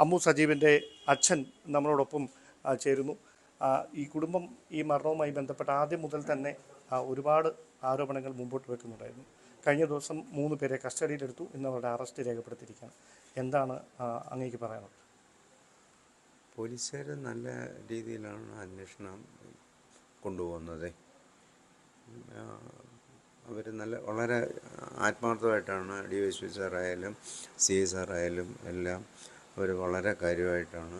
അമ്മു സജീവിൻ്റെ അച്ഛൻ നമ്മളോടൊപ്പം ചേരുന്നു. ഈ കുടുംബം ഈ മരണവുമായി ബന്ധപ്പെട്ട് ആദ്യം മുതൽ തന്നെ ഒരുപാട് ആരോപണങ്ങൾ മുമ്പോട്ട് വെക്കുന്നുണ്ടായിരുന്നു. കഴിഞ്ഞ ദിവസം 3 പേരെ കസ്റ്റഡിയിലെടുത്തു. ഇന്ന് അവരുടെ അറസ്റ്റ് രേഖപ്പെടുത്തിയിരിക്കുകയാണ്. എന്താണ് അങ്ങേക്ക് പറയാനുള്ളത്? പോലീസുകാർ നല്ല രീതിയിലാണ് അന്വേഷണം കൊണ്ടുപോകുന്നത്. അവർ വളരെ ആത്മാർത്ഥമായിട്ടാണ് DYSP സാറായാലും CI സാറായാലും എല്ലാം അവർ വളരെ കാര്യമായിട്ടാണ്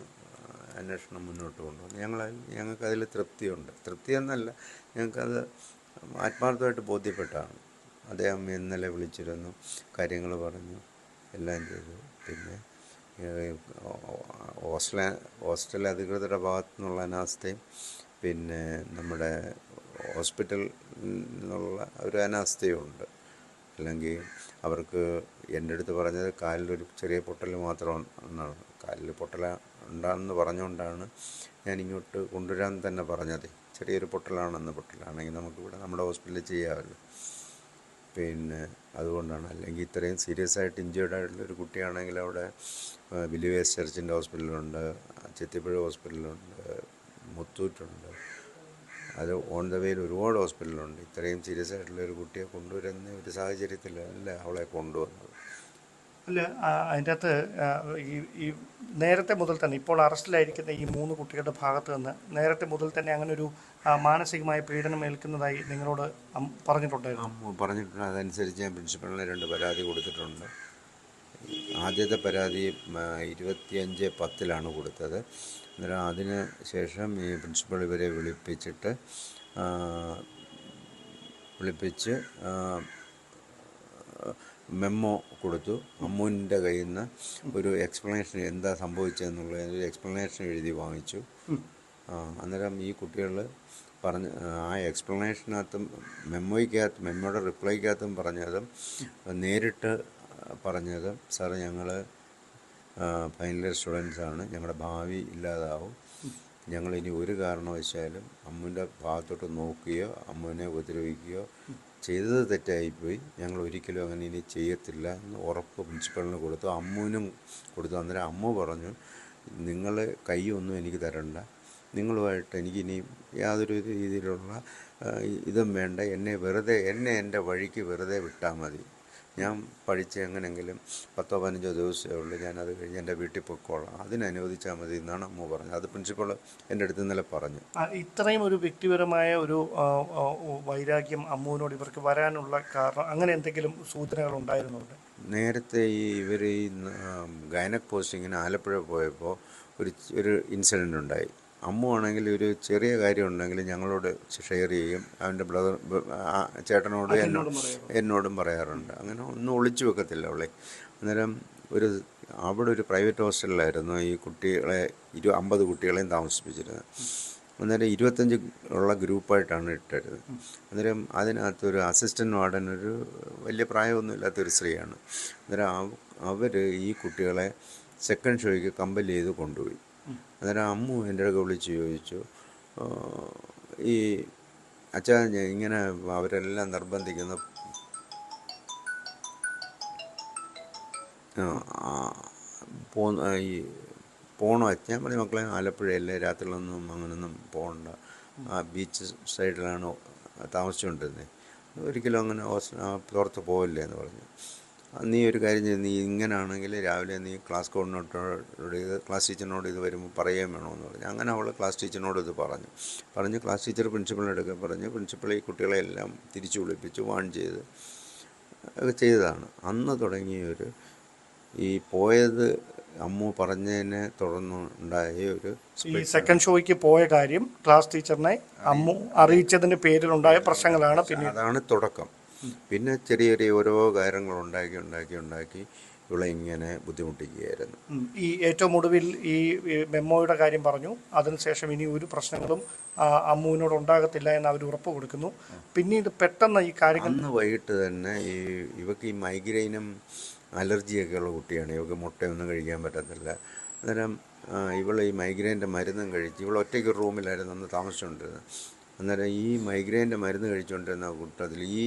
അന്വേഷണം മുന്നോട്ട് കൊണ്ടുപോകുന്നത്. ഞങ്ങൾക്കതിൽ തൃപ്തിയുണ്ട്. തൃപ്തി എന്നല്ല, ഞങ്ങൾക്കത് ആത്മാർത്ഥമായിട്ട് ബോധ്യപ്പെട്ടാണ്. അദ്ദേഹം ഇന്നലെ വിളിച്ചിരുന്നു, കാര്യങ്ങൾ പറഞ്ഞു, എല്ലാം ചെയ്തു. പിന്നെ ഹോസ്റ്റൽ അധികൃതരുടെ ഭാഗത്തു നിന്നുള്ള അനാസ്ഥയും പിന്നെ നമ്മുടെ ഹോസ്പിറ്റലിൽ നിന്നുള്ള ഒരു അനാസ്ഥയുണ്ട്. അല്ലെങ്കിൽ അവർക്ക് എൻ്റെ അടുത്ത് പറഞ്ഞത് കാലിലൊരു ചെറിയ പൊട്ടൽ മാത്രം എന്നാണ്. കാലിൽ പൊട്ടൽ ഉണ്ടാകുമെന്ന് പറഞ്ഞുകൊണ്ടാണ് ഞാനിങ്ങോട്ട് കൊണ്ടുവരാൻ തന്നെ പറഞ്ഞത്. ചെറിയൊരു പൊട്ടലാണെങ്കിൽ നമുക്കിവിടെ നമ്മുടെ ഹോസ്പിറ്റലിൽ ചെയ്യാമല്ലോ. പിന്നെ അതുകൊണ്ടാണ്. അല്ലെങ്കിൽ ഇത്രയും സീരിയസ് ആയിട്ട് ഇഞ്ചേർഡ് ആയിട്ടുള്ളൊരു കുട്ടിയാണെങ്കിൽ അവിടെ ബിലീവേഴ്സ് ചർച്ചിൻ്റെ ഹോസ്പിറ്റലുണ്ട്, ചെത്തിപ്പുഴ ഹോസ്പിറ്റലുണ്ട്, മുത്തൂറ്റുണ്ട്, അത് ഓൺ ദ വേയിൽ ഒരുപാട് ഹോസ്പിറ്റലുണ്ട്. ഇത്രയും സീരിയസ് ആയിട്ടുള്ളൊരു കുട്ടിയെ കൊണ്ടുവരുന്ന ഒരു സാഹചര്യത്തിലല്ല അവളെ കൊണ്ടുവന്നത്. അല്ല, അതിൻ്റെ അകത്ത് ഈ നേരത്തെ മുതൽ തന്നെ ഇപ്പോൾ അറസ്റ്റിലായിരിക്കുന്ന ഈ 3 കുട്ടികളുടെ ഭാഗത്ത് നിന്ന് നേരത്തെ മുതൽ തന്നെ അങ്ങനെ ഒരു മാനസികമായ പീഡനം ഏൽക്കുന്നതായി നിങ്ങളോട് പറഞ്ഞിട്ടുണ്ടായിരുന്നു? പറഞ്ഞിട്ടുണ്ട്. അതനുസരിച്ച് ഞാൻ പ്രിൻസിപ്പളിന് 2 പരാതി കൊടുത്തിട്ടുണ്ട്. ആദ്യത്തെ പരാതി 25/10 കൊടുത്തത്. അന്നേരം അതിന് ശേഷം ഈ പ്രിൻസിപ്പൾ ഇവരെ വിളിപ്പിച്ച് മെമ്മോ കൊടുത്തു. അമ്മുവിൻ്റെ കയ്യിൽ നിന്ന് ഒരു എക്സ്പ്ലനേഷൻ, എന്താ സംഭവിച്ചതെന്നുള്ള ഒരു എക്സ്പ്ലനേഷൻ എഴുതി വാങ്ങിച്ചു. അന്നേരം ഈ കുട്ടികൾ ആ എക്സ്പ്ലനേഷനകത്തും മെമ്മോയുടെ റിപ്ലൈക്കകത്തും പറഞ്ഞതും നേരിട്ട് പറഞ്ഞതും, സാറ് ഞങ്ങൾ ഫൈനൽ ഇയർ സ്റ്റുഡൻസാണ്, ഞങ്ങളുടെ ഭാവി ഇല്ലാതാവും, ഞങ്ങളിനി ഒരു കാരണവശാലും അമ്മുവിൻ്റെ ഭാഗത്തോട്ട് നോക്കുകയോ അമ്മുവിനെ ഉപദ്രവിക്കുകയോ, ചെയ്തത് തെറ്റായിപ്പോയി, ഞങ്ങൾ ഒരിക്കലും അങ്ങനെ ഇനി ചെയ്യത്തില്ല എന്ന് ഉറപ്പ് പ്രിൻസിപ്പളിന് കൊടുത്തു, അമ്മുവിനും കൊടുത്തു. അന്നേരം അമ്മു പറഞ്ഞു, നിങ്ങൾ കൈയൊന്നും എനിക്ക് തരണ്ട, നിങ്ങളുമായിട്ട് എനിക്കിനി യാതൊരു രീതിയിലുള്ള ഇതും വേണ്ട, എന്നെ എൻ്റെ വഴിക്ക് വെറുതെ വിട്ടാൽ മതി, ഞാൻ പഠിച്ച് എങ്ങനെയെങ്കിലും 10-15 ദിവസമേ ഉള്ളൂ, ഞാനത് കഴിഞ്ഞ് എൻ്റെ വീട്ടിൽ പൊയ്ക്കോളാം, അതിനനുവദിച്ചാൽ മതി എന്നാണ് അമ്മ പറഞ്ഞത്. അത് പ്രിൻസിപ്പൾ എൻ്റെ അടുത്ത് ഇന്നലെ പറഞ്ഞു. ഇത്രയും ഒരു വ്യക്തിപരമായ ഒരു വൈരാഗ്യം അമ്മുവിനോട് ഇവർക്ക് വരാനുള്ള കാരണം അങ്ങനെ എന്തെങ്കിലും സൂചനകൾ ഉണ്ടായിരുന്നുണ്ട്? നേരത്തെ ഇവർ ഈ ഗൈനക് പോസ്റ്റിങ്ങിന് ആലപ്പുഴ പോയപ്പോൾ ഒരു ഇൻസിഡൻ്റ് ഉണ്ടായി. അമ്മു ആണെങ്കിൽ ഒരു ചെറിയ കാര്യം ഉണ്ടെങ്കിൽ ഞങ്ങളോട് ഷെയർ ചെയ്യും, അവൻ്റെ ചേട്ടനോട് എന്നോടും പറയാറുണ്ട്. അങ്ങനെ ഒന്നും ഒളിച്ചു വെക്കത്തില്ല അവളെ. അന്നേരം അവിടെ ഒരു പ്രൈവറ്റ് ഹോസ്റ്റലിലായിരുന്നു ഈ കുട്ടികളെ 50 കുട്ടികളെയും താമസിപ്പിച്ചിരുന്നത്. അന്നേരം 25 ഉള്ള ഗ്രൂപ്പായിട്ടാണ് ഇട്ടത്. അന്നേരം അതിനകത്തൊരു അസിസ്റ്റൻ്റ് വാർഡൻ, ഒരു വലിയ പ്രായമൊന്നുമില്ലാത്തൊരു സ്ത്രീയാണ്. അന്നേരം അവർ ഈ കുട്ടികളെ സെക്കൻഡ് ഷോയ്ക്ക് കമ്പൽ ചെയ്ത് കൊണ്ടുപോയി. അന്നേരം അമ്മു എൻ്റെ അടുത്ത് വിളിച്ച് ചോദിച്ചു, ഈ അച്ഛാ ഇങ്ങനെ അവരെല്ലാം നിർബന്ധിക്കുന്നു, ഈ പോകണോ? ഞാൻ പറഞ്ഞു, മക്കളെ ആലപ്പുഴയല്ലേ, രാത്രിയിലൊന്നും അങ്ങനൊന്നും പോകണ്ട, ആ ബീച്ച് സൈഡിലാണ് താമസിച്ചുകൊണ്ടിരുന്നത്, ഒരിക്കലും അങ്ങനെ പുറത്ത് പോവില്ലേ എന്ന് പറഞ്ഞു. നീ ഒരു കാര്യം ചെയ്ത്, നീ ഇങ്ങനാണെങ്കിൽ രാവിലെ നീ ക്ലാസ് കോർഡിനേറ്ററോട് ക്ലാസ് ടീച്ചറിനോട് ഇത് വരുമ്പോൾ പറയുകയും വേണമെന്ന് പറഞ്ഞു. അങ്ങനെ അവൾ ക്ലാസ് ടീച്ചറിനോട് ഇത് പറഞ്ഞ് ക്ലാസ് ടീച്ചർ പ്രിൻസിപ്പളിൻ്റെ അടുക്ക പറഞ്ഞു. പ്രിൻസിപ്പൾ ഈ കുട്ടികളെല്ലാം തിരിച്ചു വിളിപ്പിച്ച് വാൺ ചെയ്ത് ചെയ്തതാണ്. അന്ന് തുടങ്ങിയൊരു ഈ പോയത് അമ്മു പറഞ്ഞതിനെ തുടർന്നുണ്ടായ ഈ സെക്കൻഡ് ഷോയ്ക്ക് പോയ കാര്യം ക്ലാസ് ടീച്ചറിനെ അമ്മു അറിയിച്ചതിൻ്റെ പേരിലുണ്ടായ പ്രശ്നങ്ങളാണ്. പിന്നെ അതാണ് തുടക്കം. പിന്നെ ചെറിയ ചെറിയ ഓരോ കാര്യങ്ങളുണ്ടാക്കി ഇവളെ ഇങ്ങനെ ബുദ്ധിമുട്ടിക്കുകയായിരുന്നു. ഈ ഏറ്റവും ഒടുവിൽ ഈ മെമ്മോയുടെ കാര്യം പറഞ്ഞു. അതിനുശേഷം ഇനി ഒരു പ്രശ്നങ്ങളും അമ്മുവിനോട് ഉണ്ടാകത്തില്ല എന്ന് അവർ ഉറപ്പ് കൊടുക്കുന്നു. പിന്നീട് പെട്ടെന്ന് ഈ കാര്യങ്ങൾ അന്ന് വൈകിട്ട് തന്നെ ഇവക്ക് ഈ മൈഗ്രെയിനും അലർജിയൊക്കെ ഉള്ള കുട്ടിയാണ്. ഇവക്ക് മുട്ടയൊന്നും കഴിക്കാൻ പറ്റത്തില്ല. അന്നേരം ഇവൾ ഈ മൈഗ്രെയിൻ്റെ മരുന്നും കഴിച്ച്, ഇവൾ ഒറ്റയ്ക്ക് റൂമിലായിരുന്നു അന്ന് താമസിച്ചുകൊണ്ടിരുന്നത്. അന്നേരം ഈ മൈഗ്രെയിൻ്റെ മരുന്ന് കഴിച്ചുകൊണ്ടിരുന്ന കൂട്ടത്തിൽ ഈ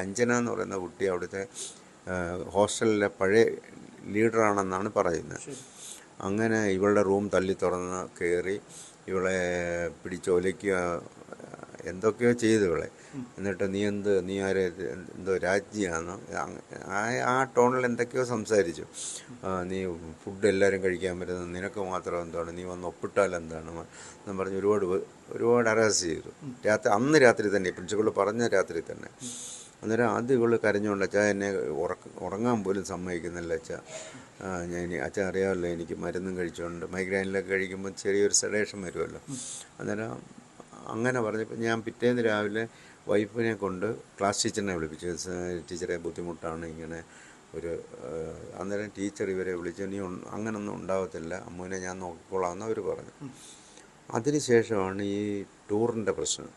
അഞ്ജന എന്ന് പറയുന്ന കുട്ടി അവിടുത്തെ ഹോസ്റ്റലിലെ പഴയ ലീഡറാണെന്നാണ് പറയുന്നത്. അങ്ങനെ ഇവളുടെ റൂം തല്ലി തുറന്ന് കയറി ഇവളെ പിടിച്ചൊലയ്ക്കുക, എന്തൊക്കെയോ ചെയ്തു ഇവളെ. എന്നിട്ട് നീ ആരെ എന്തോ രാജ്ഞിയാണോ ആ ടോണിൽ എന്തൊക്കെയോ സംസാരിച്ചു. നീ ഫുഡ് എല്ലാവരും കഴിക്കാൻ പറ്റുന്നത് നിനക്ക് മാത്രം എന്താണ്, നീ വന്ന് ഒപ്പിട്ടാൽ എന്താണ് എന്ന് പറഞ്ഞ് ഒരുപാട് ഹരാസ് ചെയ്തു. അന്ന് രാത്രി തന്നെ, പ്രിൻസിപ്പൾ പറഞ്ഞ രാത്രി തന്നെ. അന്നേരം അത് ഇവള് കരഞ്ഞുകൊണ്ട്, അച്ഛാ എന്നെ ഉറങ്ങാൻ പോലും സമ്മതിക്കുന്നില്ല അച്ഛാ, അച്ഛൻ അറിയാമല്ലോ എനിക്ക് മരുന്നും കഴിച്ചുകൊണ്ട് മൈഗ്രെയിനിലൊക്കെ കഴിക്കുമ്പോൾ ചെറിയൊരു സെഡേഷൻ വരുമല്ലോ. അന്നേരം അങ്ങനെ പറഞ്ഞപ്പോൾ ഞാൻ പിറ്റേന്ന് രാവിലെ വൈഫിനെ കൊണ്ട് ക്ലാസ് ടീച്ചറിനെ വിളിപ്പിച്ചു. ടീച്ചറെ ബുദ്ധിമുട്ടാണ് ഇങ്ങനെ അന്നേരം ടീച്ചർ ഇവരെ വിളിച്ചു, നീ അങ്ങനൊന്നും ഉണ്ടാകത്തില്ല, അമ്മൂനെ ഞാൻ നോക്കിക്കോളാമെന്ന് അവർ പറഞ്ഞു. അതിനുശേഷമാണ് ഈ ടൂറിൻ്റെ പ്രശ്നം.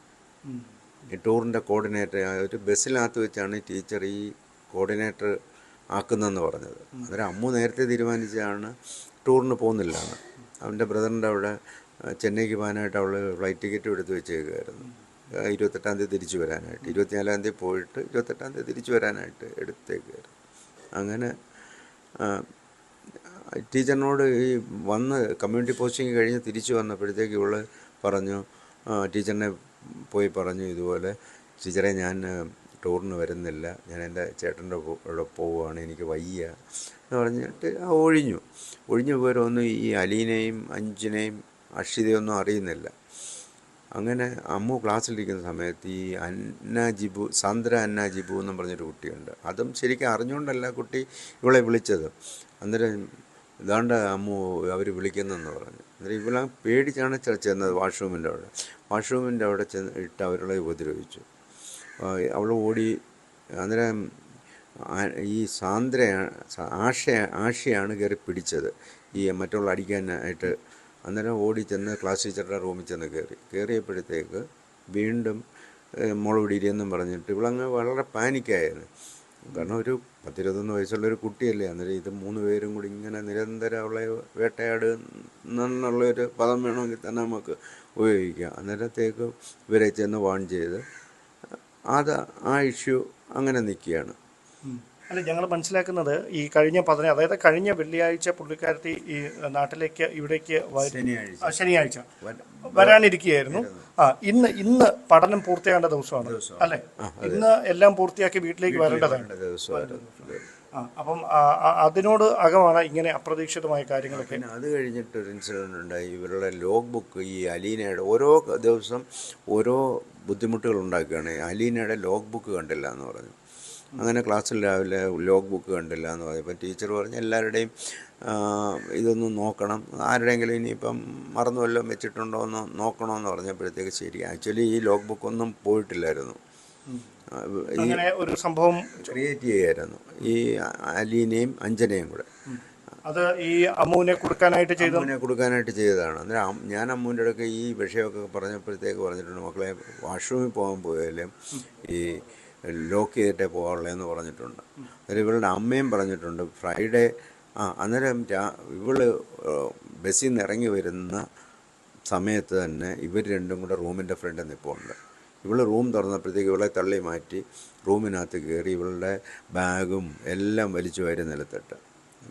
ഈ ടൂറിൻ്റെ കോർഡിനേറ്റർ ഒരു ബസ്സിനകത്ത് വെച്ചാണ് ടീച്ചർ ഈ കോർഡിനേറ്റർ ആക്കുന്നതെന്ന് പറഞ്ഞത്. അന്നേരം അമ്മു നേരത്തെ തീരുമാനിച്ചാണ് ടൂറിന് പോകുന്നില്ലാണ്. അവൻ്റെ ബ്രദറിൻ്റെ അവിടെ ചെന്നൈക്ക് പോകാനായിട്ട് അവൾ ഫ്ലൈറ്റ് ടിക്കറ്റും എടുത്ത് വെച്ചേക്കുമായിരുന്നു. 28-ാം തീയതി തിരിച്ചു വരാനായിട്ട്. 24-ാം തീയതി പോയിട്ട് 28-ാം തീയതി തിരിച്ചു വരാനായിട്ട് എടുത്തേക്കുമായിരുന്നു. അങ്ങനെ ടീച്ചറിനോട് ഈ കമ്മ്യൂണിറ്റി പോസ്റ്റിംഗ് കഴിഞ്ഞ് തിരിച്ചു വന്നപ്പോഴത്തേക്ക് ഇവള് പറഞ്ഞു, ടീച്ചറിനെ പോയി പറഞ്ഞു, ഇതുപോലെ ടീച്ചറെ ഞാൻ ടൂറിന് വരുന്നില്ല, ഞാൻ എൻ്റെ ചേട്ടൻ്റെ കൂടെ പോവുകയാണ്, എനിക്ക് വയ്യ എന്ന് പറഞ്ഞിട്ട് ഒഴിഞ്ഞു പോരൊന്നും ഈ അലീനയും അഞ്ജനയും അക്ഷിതയൊന്നും അറിയുന്നില്ല. അങ്ങനെ അമ്മു ക്ലാസ്സിലിരിക്കുന്ന സമയത്ത് ഈ സാന്ദ്ര അന്ന ജിബു എന്നും പറഞ്ഞൊരു കുട്ടിയുണ്ട്. അതും ശരിക്കും അറിഞ്ഞുകൊണ്ടല്ല കുട്ടി ഇവളെ വിളിച്ചത്. അന്നേരം ഇതാണ്ട് അമ്മു അവർ വിളിക്കുന്നെന്ന് പറഞ്ഞു. അന്നേരം ഇവളെ പേടിച്ചാണ് ചെന്നത് വാഷ്റൂമിൻ്റെ അവിടെ ഇട്ട് അവരുടെ ഉപദ്രവിച്ചു. അവൾ ഓടി. അന്നേരം ഈ ആഷയാണ് കയറി പിടിച്ചത് ഈ മറ്റുള്ള അടിക്കാനായിട്ട്. അന്നേരം ഓടി ചെന്ന് ക്ലാസ് ടീച്ചറുടെ റൂമിൽ ചെന്ന് കയറിയപ്പോഴത്തേക്ക് വീണ്ടും മുളപിടിയിലെന്നും പറഞ്ഞിട്ട് ഇവളങ്ങ് വളരെ പാനിക്കായിരുന്നു. കാരണം ഒരു 10-21 വയസ്സുള്ളൊരു കുട്ടിയല്ലേ. അന്നേരം ഇത് 3 പേരും കൂടി ഇങ്ങനെ നിരന്തരം അവളെ വേട്ടയാടുന്നുള്ളൊരു പദം വേണമെങ്കിൽ തന്നെ നമുക്ക് ഉപയോഗിക്കാം. അന്നേരത്തേക്ക് ഇവരെ ചെന്ന് വാൺ ചെയ്ത് ആ ഇഷ്യൂ അങ്ങനെ നിൽക്കുകയാണ്. അല്ല, ഞങ്ങൾ മനസ്സിലാക്കുന്നത് ഈ കഴിഞ്ഞ വെള്ളിയാഴ്ച പുള്ളിക്കാരത്തി ഈ നാട്ടിലേക്ക് ഇവിടേക്ക് ശനിയാഴ്ച വരാനിരിക്കുകയായിരുന്നു. ഇന്ന് പഠനം പൂർത്തിയാകേണ്ട ദിവസമാണ് അല്ലേ? ഇന്ന് എല്ലാം പൂർത്തിയാക്കി വീട്ടിലേക്ക് വരേണ്ടതാണ് ദിവസമായിരുന്നു. അപ്പം അതിനോട് അകമാണ് ഇങ്ങനെ അപ്രതീക്ഷിതമായ കാര്യങ്ങളൊക്കെ. അത് കഴിഞ്ഞിട്ടൊരു ഇൻസിഡൻറ്റ് ഉണ്ടായി. ഇവരുടെ ലോഗ് ബുക്ക്, ഈ അലീനയുടെ ഓരോ ദിവസം ഓരോ ബുദ്ധിമുട്ടുകൾ ഉണ്ടാക്കുകയാണ്. അലീനയുടെ ലോഗ് ബുക്ക് കണ്ടില്ല എന്ന് പറഞ്ഞു. അങ്ങനെ ക്ലാസ്സിൽ രാവിലെ ലോഗ് ബുക്ക് കണ്ടില്ല എന്ന് പറഞ്ഞപ്പോൾ ടീച്ചർ പറഞ്ഞ് എല്ലാവരുടെയും ഇതൊന്ന് നോക്കണം, ആരുടെയെങ്കിലും ഇനിയിപ്പം മറന്നു വല്ലതും വെച്ചിട്ടുണ്ടോ എന്ന് നോക്കണമെന്ന് പറഞ്ഞപ്പോഴത്തേക്ക് ശരി. ആക്ച്വലി ഈ ലോഗ് ബുക്കൊന്നും പോയിട്ടില്ലായിരുന്നു. അങ്ങനെ ഒരു സംഭവം ക്രിയേറ്റ് ചെയ്യായിരുന്നു ഈ അലീനയും അഞ്ജനയും കൂടെ. അത് ഈ അമ്മുവിനെ കൊടുക്കാനായിട്ട് ചെയ്തതാണ്. അന്നേരം ഞാൻ അമ്മുവിൻ്റെ അടുക്ക് ഈ വിഷയമൊക്കെ പറഞ്ഞപ്പോഴത്തേക്ക് പറഞ്ഞിട്ടുണ്ട്, മക്കളെ വാഷ്റൂമിൽ പോയാലും ഈ ലോക്ക് ചെയ്തിട്ടേ പോകാറുള്ളതെന്ന് പറഞ്ഞിട്ടുണ്ട്. അന്നേരം ഇവളുടെ അമ്മയും പറഞ്ഞിട്ടുണ്ട് ഫ്രൈഡേ. അന്നേരം ഇവള് ബസ്സിൽ നിന്ന് ഇറങ്ങി വരുന്ന സമയത്ത് തന്നെ ഇവർ രണ്ടും കൂടെ റൂമിൻ്റെ ഫ്രണ്ടിൽ നിൽപ്പുണ്ട്. ഇവൾ റൂം തുറന്നപ്പോഴത്തേക്ക് ഇവളെ തള്ളി മാറ്റി റൂമിനകത്ത് കയറി ഇവളുടെ ബാഗും എല്ലാം വലിച്ചു വാരി നിലത്തിട്ട്.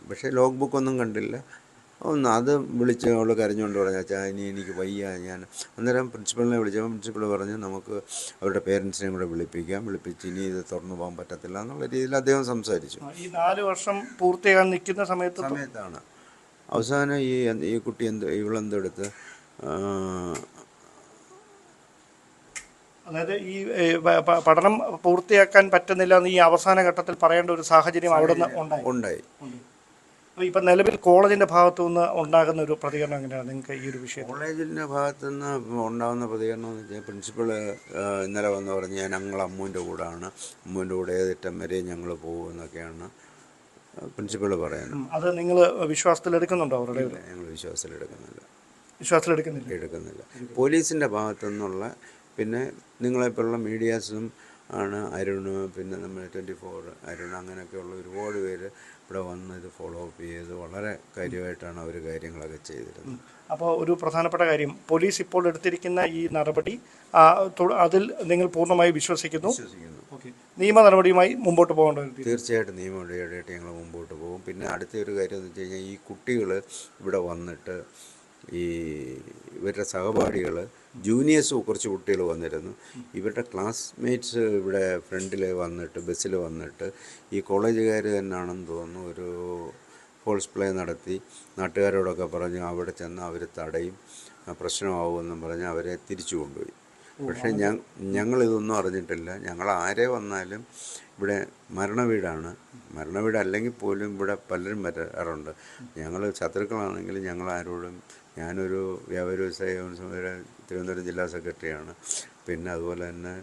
പക്ഷേ ലോഗ് ബുക്കൊന്നും കണ്ടില്ല. അത് വിളിച്ച് അവൾ കരഞ്ഞുകൊണ്ട് പറഞ്ഞു, അച്ഛാ ഇനി എനിക്ക് വയ്യ. അന്നേരം പ്രിൻസിപ്പളിനെ വിളിച്ചപ്പോൾ പ്രിൻസിപ്പൾ പറഞ്ഞ് നമുക്ക് അവരുടെ പേരൻസിനെയും കൂടെ വിളിപ്പിച്ച് ഇനി ഇത് തുറന്നു പോകാൻ പറ്റത്തില്ല എന്നുള്ള രീതിയിൽ അദ്ദേഹം സംസാരിച്ചു. ഈ 4 വർഷം പൂർത്തിയാകാൻ നിൽക്കുന്ന സമയത്താണ് അവസാനം ഈ കുട്ടി ഇവളെന്തെടുത്ത് അതായത് ഈ പഠനം പൂർത്തിയാക്കാൻ പറ്റുന്നില്ല എന്ന് ഈ അവസാന ഘട്ടത്തിൽ പറയേണ്ട ഒരു സാഹചര്യം അവിടെ നിന്ന് ഉണ്ടായി. ഇപ്പം നിലവിൽ കോളേജിൻ്റെ ഭാഗത്തു നിന്ന് ഉണ്ടാകുന്ന ഒരു പ്രതികരണം എങ്ങനെയാണ് നിങ്ങൾക്ക് ഈ ഒരു വിഷയം? കോളേജിൻ്റെ ഭാഗത്തു നിന്ന് ഉണ്ടാകുന്ന പ്രതികരണം എന്ന് വെച്ചാൽ പ്രിൻസിപ്പൾ ഇന്നലെ വന്ന് പറഞ്ഞ് ഞങ്ങൾ അമ്മുവിൻ്റെ കൂടെയാണ്, അമ്മുവിൻ്റെ കൂടെ ഏതറ്റം വരെ ഞങ്ങൾ പോകുമെന്നൊക്കെയാണ് പ്രിൻസിപ്പൾ പറയുന്നത്. അത് നിങ്ങൾ വിശ്വാസത്തിലെടുക്കുന്നുണ്ടോ? അവരുടെ ഞങ്ങൾ വിശ്വാസത്തിലെടുക്കുന്നില്ല. എടുക്കുന്നില്ല. പോലീസിൻ്റെ ഭാഗത്തു നിന്നുള്ള, പിന്നെ നിങ്ങളെപ്പോലുള്ള മീഡിയാസും ആണ് അരുണ്, പിന്നെ നമ്മൾ 24 അരുൺ, അങ്ങനെയൊക്കെയുള്ള ഒരുപാട് പേര് ഇവിടെ വന്ന് ഇത് ഫോളോ അപ്പ് ചെയ്ത് വളരെ കാര്യമായിട്ടാണ് അവർ കാര്യങ്ങളൊക്കെ ചെയ്തിരുന്നത്. അപ്പോൾ ഒരു പ്രധാനപ്പെട്ട കാര്യം, പോലീസ് ഇപ്പോൾ എടുത്തിരിക്കുന്ന ഈ നടപടി അതിൽ നിങ്ങൾ പൂർണ്ണമായി വിശ്വസിക്കുന്നു. ഓക്കെ, നിയമ നടപടിയുമായി മുമ്പോട്ട് പോകേണ്ടത് തീർച്ചയായിട്ടും നിയമ നടപടിയായിട്ട് ഞങ്ങൾ മുമ്പോട്ട് പോകും. പിന്നെ അടുത്ത ഒരു കാര്യം എന്ന് വെച്ച് കഴിഞ്ഞാൽ ഈ കുട്ടികൾ ഇവിടെ വന്നിട്ട് ഈ ഇവരുടെ സഹപാഠികൾ ജൂനിയേഴ്സ് കുറച്ച് കുട്ടികൾ വന്നിരുന്നു. ഇവരുടെ ക്ലാസ്മേറ്റ്സ് ഇവിടെ ഫ്രണ്ടിൽ വന്നിട്ട് ബസ്സിൽ വന്നിട്ട് ഈ കോളേജുകാർ തന്നെയാണെന്ന് തോന്നുന്നു ഒരു ഫോൾസ് പ്ലേ നടത്തി നാട്ടുകാരോടൊക്കെ പറഞ്ഞ് അവിടെ ചെന്ന് അവർ തടയും, പ്രശ്നമാവുമെന്നും പറഞ്ഞ് അവരെ തിരിച്ചു കൊണ്ടുപോയി. പക്ഷേ ഞങ്ങളിതൊന്നും അറിഞ്ഞിട്ടില്ല. ഞങ്ങൾ ആരെ വന്നാലും ഇവിടെ മരണവീടാണ്. മരണവീട് അല്ലെങ്കിൽ പോലും ഇവിടെ പലരും വരാറുണ്ട്. ഞങ്ങൾ ശത്രുക്കളാണെങ്കിലും ഞങ്ങൾ ആരോടും, ഞാനൊരു വ്യാപാര വ്യവസായ തിരുവനന്തപുരം ജില്ലാ സെക്രട്ടറിയാണ്. പിന്നെ അതുപോലെ തന്നെ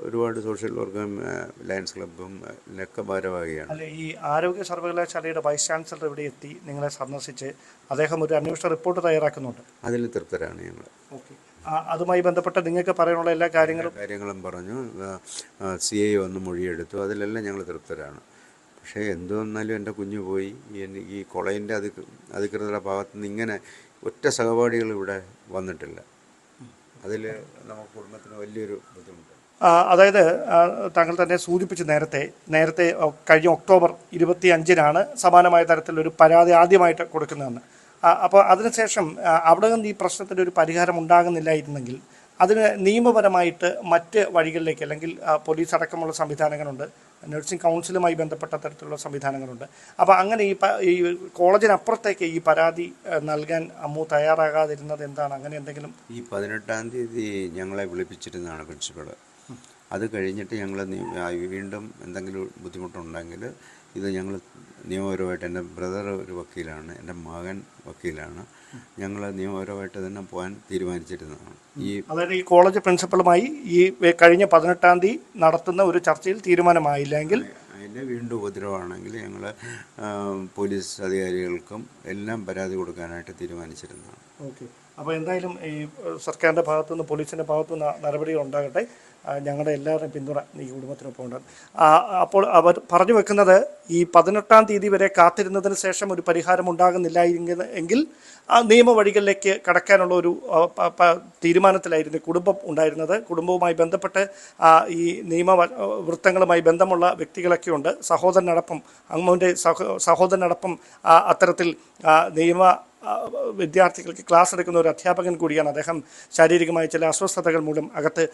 ഒരുപാട് സോഷ്യൽ വർക്കും ലയൺസ് ക്ലബ്ബും ഒക്കെ ഭാരവാഹിയാണ്. അല്ലെ, ഈ ആരോഗ്യ സർവകലാശാലയുടെ വൈസ് ചാൻസലർ ഇവിടെ എത്തി നിങ്ങളെ സന്ദർശിച്ച് അദ്ദേഹം ഒരു അന്വേഷണ റിപ്പോർട്ട് തയ്യാറാക്കുന്നുണ്ട്. അതിൽ തൃപ്തരാണ് ഞങ്ങൾ. ഓക്കെ, അതുമായി ബന്ധപ്പെട്ട് നിങ്ങൾക്ക് പറയാനുള്ള എല്ലാ കാര്യങ്ങളും പറഞ്ഞു. CI വന്ന് മൊഴിയെടുത്തു. അതിലെല്ലാം ഞങ്ങൾ തൃപ്തരാണ്. പക്ഷേ എന്തു വന്നാലും എൻ്റെ കുഞ്ഞു പോയി. ഈ കോളേജിൻ്റെ അധികൃതരുടെ ഭാഗത്തുനിന്ന് ഇങ്ങനെ ഒറ്റ സഹപാഠികൾ ഇവിടെ വന്നിട്ടില്ല. അതിൽ നമുക്ക് കുടുംബത്തിന് വലിയൊരു ബുദ്ധിമുട്ട്. അതായത് താങ്കൾ തന്നെ സൂചിപ്പിച്ചു, നേരത്തെ കഴിഞ്ഞ ഒക്ടോബർ 25-നാണ് സമാനമായ തരത്തിലൊരു പരാതി ആദ്യമായിട്ട് കൊടുക്കുന്നതെന്ന്. അപ്പോൾ അതിനുശേഷം അവിടെ നിന്ന് ഈ പ്രശ്നത്തിന് ഒരു പരിഹാരം ഉണ്ടാകുന്നില്ലായിരുന്നെങ്കിൽ അതിന് നിയമപരമായിട്ട് മറ്റ് വഴികളിലേക്ക്, അല്ലെങ്കിൽ പോലീസ് അടക്കമുള്ള സംവിധാനങ്ങളുണ്ട്, നഴ്സിംഗ് കൗൺസിലുമായി ബന്ധപ്പെട്ട തരത്തിലുള്ള സംവിധാനങ്ങളുണ്ട്. അപ്പോൾ അങ്ങനെ ഈ കോളേജിനപ്പുറത്തേക്ക് ഈ പരാതി നൽകാൻ അമ്മു തയ്യാറാകാതിരുന്നത് എന്താണ്? അങ്ങനെ എന്തെങ്കിലും? ഈ 18-ാം തീയതി ഞങ്ങളെ വിളിപ്പിച്ചിരുന്നതാണ് പ്രിൻസിപ്പൾ. അത് കഴിഞ്ഞിട്ട് ഞങ്ങൾ വീണ്ടും എന്തെങ്കിലും ബുദ്ധിമുട്ടുണ്ടെങ്കിൽ ഇത് ഞങ്ങൾ നിയമപരമായിട്ട്, എൻ്റെ ബ്രദർ ഒരു വക്കീലാണ്, എൻ്റെ മകൻ വക്കീലാണ്, ഞങ്ങൾ നിയമപരമായിട്ട് തന്നെ പോകാൻ തീരുമാനിച്ചിരുന്നതാണ്. അതായത് ഈ കോളേജ് പ്രിൻസിപ്പളുമായി ഈ കഴിഞ്ഞ 18-ാം തീയതി നടത്തുന്ന ഒരു ചർച്ചയിൽ തീരുമാനമായില്ലെങ്കിൽ അതിൻ്റെ വീണ്ടും ഉപദ്രവമാണെങ്കിൽ ഞങ്ങൾ പോലീസ് അധികാരികൾക്കും എല്ലാം പരാതി കൊടുക്കാനായിട്ട് തീരുമാനിച്ചിരുന്നതാണ്. ഓക്കെ, അപ്പോൾ എന്തായാലും ഈ സർക്കാരിൻ്റെ ഭാഗത്തുനിന്ന് പോലീസിൻ്റെ ഭാഗത്തുനിന്ന് നടപടികൾ ഉണ്ടാകട്ടെ. ഞങ്ങളുടെ എല്ലാവരുടെയും പിന്തുണ ഈ കുടുംബത്തിനൊപ്പം ഉണ്ട്. അപ്പോൾ അവർ പറഞ്ഞു വെക്കുന്നത് ഈ 18-ാം തീയതി വരെ കാത്തിരുന്നതിന് ശേഷം ഒരു പരിഹാരം ഉണ്ടാകുന്നില്ല എങ്കിൽ ആ നിയമവഴികളിലേക്ക് കടക്കാനുള്ള ഒരു തീരുമാനത്തിലായിരുന്നു കുടുംബം ഉണ്ടായിരുന്നത്. കുടുംബവുമായി ബന്ധപ്പെട്ട് ഈ നിയമവൃത്തങ്ങളുമായി ബന്ധമുള്ള വ്യക്തികളൊക്കെ ഉണ്ട്. സഹോദരനടക്കം, അമ്മുവിൻ്റെ സഹോദരനടക്കം അത്തരത്തിൽ നിയമ വിദ്യാർത്ഥികൾക്ക് ക്ലാസ് എടുക്കുന്ന ഒരു അധ്യാപകൻ കൂടിയാണ്. അദ്ദേഹം ശാരീരികമായ ചില അസ്വസ്ഥതകൾ മൂലം അകത്ത്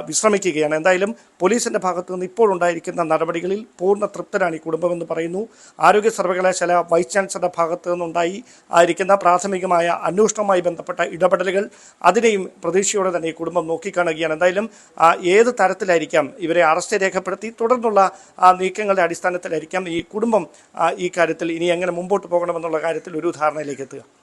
വിശ്രമിക്കുകയാണ്. എന്തായാലും പോലീസിൻ്റെ ഭാഗത്തു നിന്ന് ഇപ്പോൾ ഉണ്ടായിരിക്കുന്ന നടപടികളിൽ പൂർണ്ണ തൃപ്തരാണ് ഈ കുടുംബമെന്ന് പറയുന്നു. ആരോഗ്യ സർവകലാശാല വൈസ് ചാൻസലറുടെ ഭാഗത്തു നിന്നുണ്ടായി ആയിരിക്കുന്ന പ്രാഥമികമായ അന്വേഷണവുമായി ബന്ധപ്പെട്ട ഇടപെടലുകൾ, അതിനെയും പ്രതീക്ഷയോടെ തന്നെ ഈ കുടുംബം നോക്കിക്കാണുകയാണ്. എന്തായാലും ഏത് തരത്തിലായിരിക്കാം ഇവരെ അറസ്റ്റ് രേഖപ്പെടുത്തി തുടർന്നുള്ള നീക്കങ്ങളുടെ അടിസ്ഥാനത്തിലായിരിക്കാം ഈ കുടുംബം ഈ കാര്യത്തിൽ ഇനി എങ്ങനെ മുമ്പോട്ട് പോകണമെന്നുള്ള കാര്യത്തിൽ ഒരു ധാരണയിലേക്ക് എത്തുക.